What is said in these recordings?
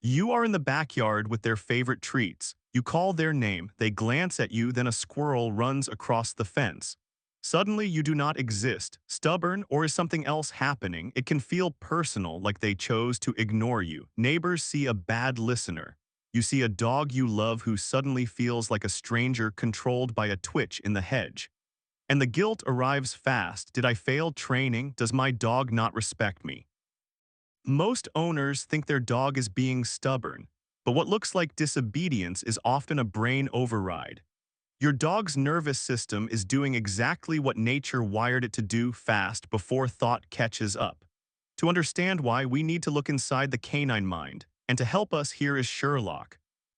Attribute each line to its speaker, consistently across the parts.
Speaker 1: You are in the backyard with their favorite treats. You call their name, they glance at you, then a squirrel runs across the fence. Suddenly you do not exist, stubborn, or is something else happening? It can feel personal, like they chose to ignore you. Neighbors see a bad listener. You see a dog you love who suddenly feels like a stranger controlled by a twitch in the hedge. And the guilt arrives fast. Did I fail training? Does my dog not respect me? Most owners think their dog is being stubborn, but what looks like disobedience is often a brain override. Your dog's nervous system is doing exactly what nature wired it to do fast before thought catches up. To understand why, we need to look inside the canine mind, and to help us, here is Sherlock.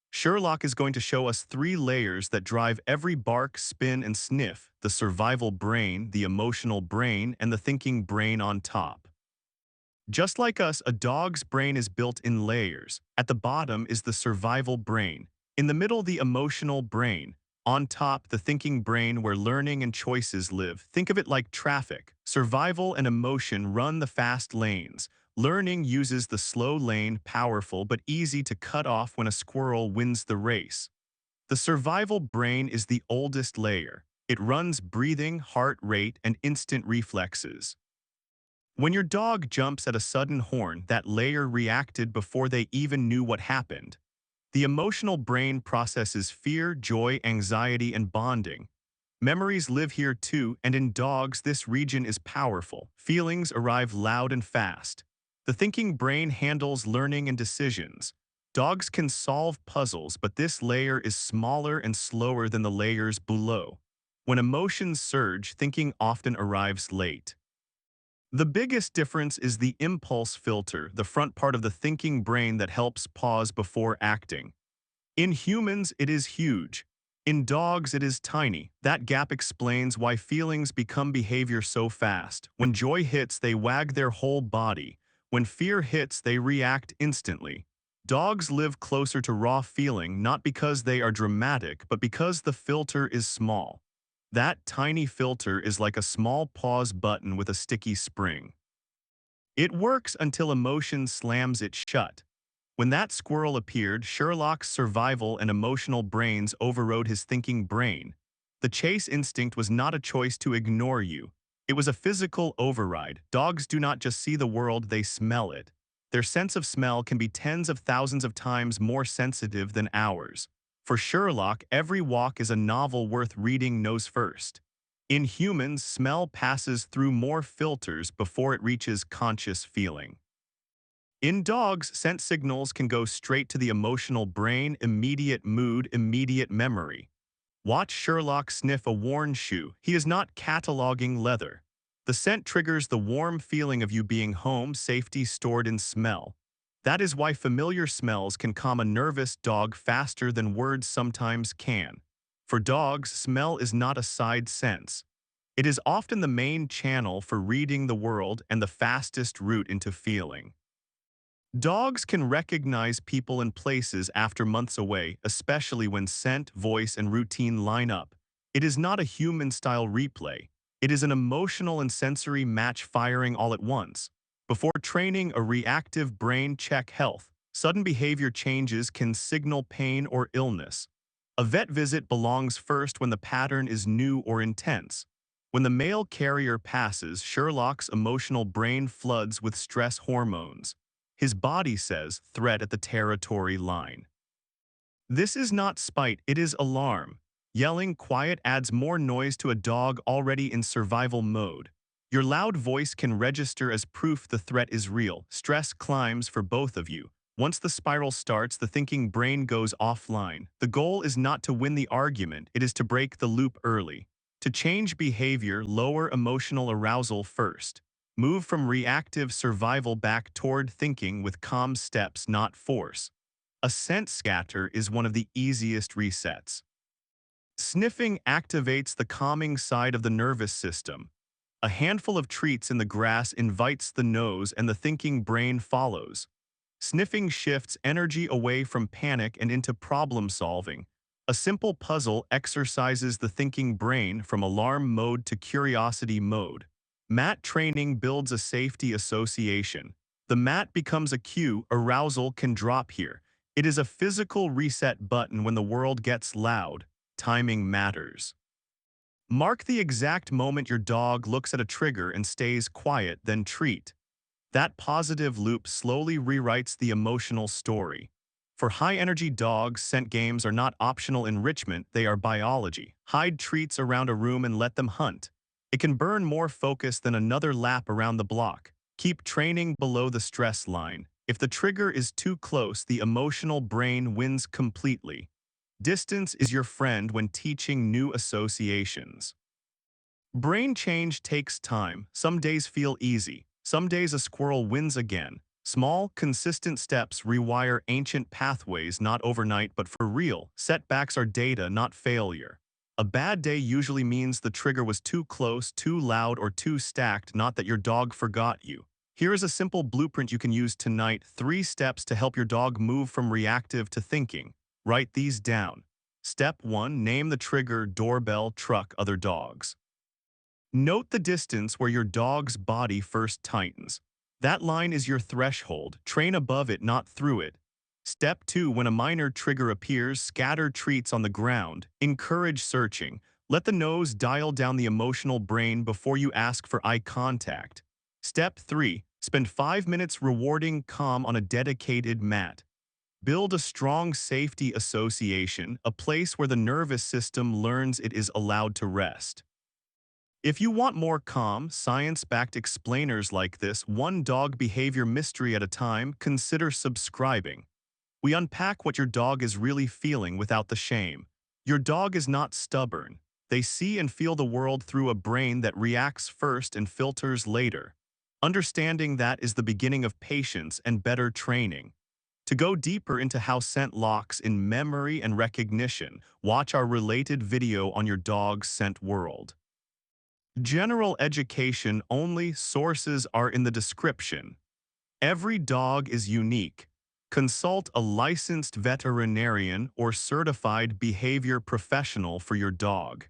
Speaker 1: Sherlock is going to show us three layers that drive every bark, spin, and sniff: the survival brain, the emotional brain, and the thinking brain on top. Just like us, a dog's brain is built in layers. At the bottom is the survival brain. In the middle, the emotional brain. On top, the thinking brain where learning and choices live. Think of it like traffic. Survival and emotion run the fast lanes. Learning uses the slow lane, powerful but easy to cut off when a squirrel wins the race. The survival brain is the oldest layer. It runs breathing, heart rate, and instant reflexes. When your dog jumps at a sudden horn, that layer reacted before they even knew what happened. The emotional brain processes fear, joy, anxiety, and bonding. Memories live here too, and in dogs this region is powerful. Feelings arrive loud and fast. The thinking brain handles learning and decisions. Dogs can solve puzzles, but this layer is smaller and slower than the layers below. When emotions surge, thinking often arrives late. The biggest difference is the impulse filter, the front part of the thinking brain that helps pause before acting. In humans, it is huge. In dogs, it is tiny. That gap explains why feelings become behavior so fast. When joy hits, they wag their whole body. When fear hits, they react instantly. Dogs live closer to raw feeling, not because they are dramatic, but because the filter is small. That tiny filter is like a small pause button with a sticky spring. It works until emotion slams it shut. When that squirrel appeared, Sherlock's survival and emotional brains overrode his thinking brain. The chase instinct was not a choice to ignore you. It was a physical override. Dogs do not just see the world, they smell it. Their sense of smell can be tens of thousands of times more sensitive than ours. For Sherlock, every walk is a novel worth reading nose first. In humans, smell passes through more filters before it reaches conscious feeling. In dogs, scent signals can go straight to the emotional brain, immediate mood, immediate memory. Watch Sherlock sniff a worn shoe. He is not cataloging leather. The scent triggers the warm feeling of you being home, safety stored in smell. That is why familiar smells can calm a nervous dog faster than words sometimes can. For dogs, smell is not a side sense. It is often the main channel for reading the world and the fastest route into feeling. Dogs can recognize people and places after months away, especially when scent, voice, and routine line up. It is not a human-style replay. It is an emotional and sensory match firing all at once. Before training, a reactive brain check health. Sudden behavior changes can signal pain or illness. A vet visit belongs first when the pattern is new or intense. When the male carrier passes, Sherlock's emotional brain floods with stress hormones. His body says, threat at the territory line. This is not spite, it is alarm. Yelling quiet adds more noise to a dog already in survival mode. Your loud voice can register as proof the threat is real. Stress climbs for both of you. Once the spiral starts, the thinking brain goes offline. The goal is not to win the argument, it is to break the loop early. To change behavior, lower emotional arousal first. Move from reactive survival back toward thinking with calm steps, not force. A scent scatter is one of the easiest resets. Sniffing activates the calming side of the nervous system. A handful of treats in the grass invites the nose and the thinking brain follows. Sniffing shifts energy away from panic and into problem solving. A simple puzzle exercises the thinking brain from alarm mode to curiosity mode. Mat training builds a safety association. The mat becomes a cue, arousal can drop here. It is a physical reset button when the world gets loud. Timing matters. Mark the exact moment your dog looks at a trigger and stays quiet, then treat. That positive loop slowly rewrites the emotional story. For high-energy dogs, scent games are not optional enrichment, they are biology. Hide treats around a room and let them hunt. It can burn more focus than another lap around the block. Keep training below the stress line. If the trigger is too close, the emotional brain wins completely. Distance is your friend when teaching new associations. Brain change takes time. Some days feel easy. Some days a squirrel wins again. Small, consistent steps rewire ancient pathways not overnight but for real. Setbacks are data, not failure. A bad day usually means the trigger was too close, too loud, or too stacked, not that your dog forgot you. Here is a simple blueprint you can use tonight. 3 steps to help your dog move from reactive to thinking. Write these down. Step 1. Name the trigger: doorbell, truck, other dogs. Note the distance where your dog's body first tightens. That line is your threshold. Train above it, not through it. Step 2. When a minor trigger appears, scatter treats on the ground. Encourage searching. Let the nose dial down the emotional brain before you ask for eye contact. Step 3. Spend 5 minutes rewarding calm on a dedicated mat. Build a strong safety association, a place where the nervous system learns it is allowed to rest. If you want more calm, science-backed explainers like this, one dog behavior mystery at a time, consider subscribing. We unpack what your dog is really feeling without the shame. Your dog is not stubborn. They see and feel the world through a brain that reacts first and filters later. Understanding that is the beginning of patience and better training. To go deeper into how scent locks in memory and recognition, watch our related video on your dog's scent world. General education only. Sources are in the description. Every dog is unique. Consult a licensed veterinarian or certified behavior professional for your dog.